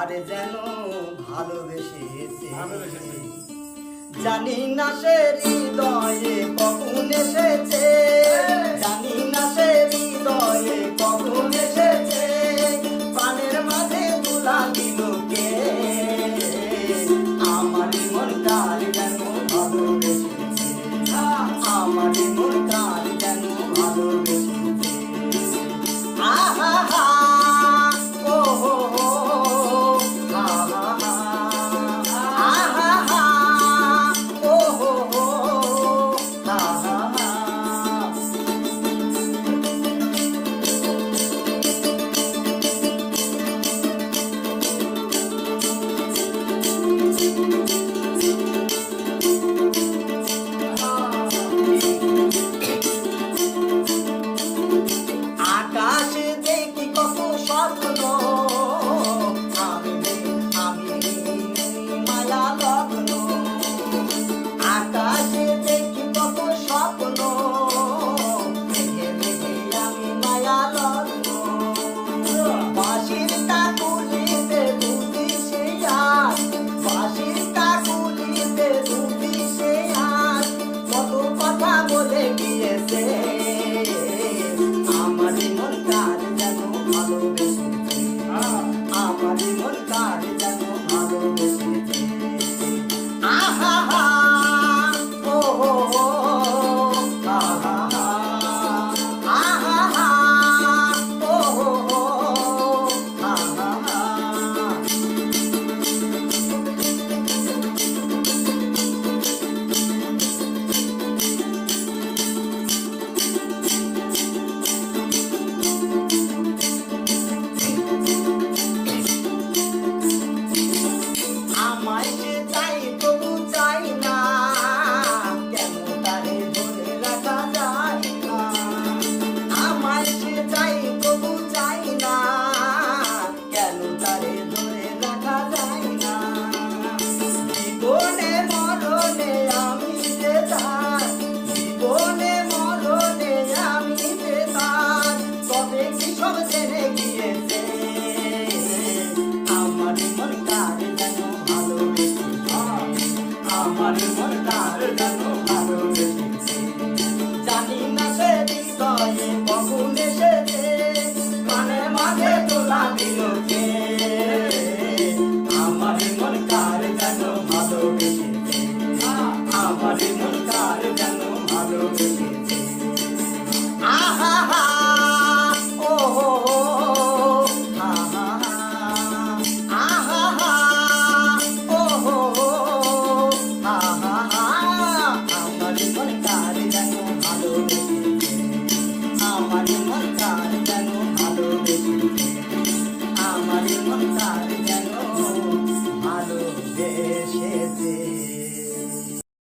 কার যেন ভালোবেসেছে জানি না সে হৃদয়ে কখন এসেছে, জানি না সে হৃদয়ে কখন এসেছে, প্রাণের মাঝে তুলা দিল কে আমার মন কার যেন ভালোবেসেছে, আমার মন কার যেন ভালোবেসেছে। আহা হা ও হো হো হা হা হা আহা হা ও হো হো হা হা হা। আকাশে দেখি কত স্বপ্ন, আমি মায়া লগ্ন, আকাশে দেখি কত স্বপ্ন, মেঘে মেঘে আমি মায়া লগ্ন, বাঁশির কাকুলিতে দুধি সে আজ, বাঁশির কাকুলিতে দুধি সে আজ, কত কথা বলে গিয়েছে আমার মন কার যেন ভালোবেসেছে, আমার মন কার যেন ভালোবেসেছে। আহা হা ও হো হো হা হা হা আহা হা ও হো হো হা হা হা। আমায় সে চাই তবু চাই না, কেন তারে ধরে রাখা যায় না, আমায় সে চাই তবু চাই না, কেন তারে ধরে রাখা যায় না, জীবনে মরণে আমি যে তার, জীবনে মরণে আমি যে তার, তবে কি সব জেনে গিয়েছে আমার মন কার যেন ভালোবেসেছে, আমার মন কার যেন ভালোবেসেছে, জানি না সে হৃদয়ে কখন এসেছে, প্রাণের মাঝে তোলা দিল কে আমার মন কার যেন ভালোবেসেছে, আমার মন কার যেন ভালোবেসেছে। আহা হা ও হো হো হা হা হা আহা হা ও হো হো হা হা হা আমার মন কার যেন ভালোবেসেছে, আমার মন কার যেন ভালোবেসেছে, আমার মন কার যেন ভালোবেসেছে।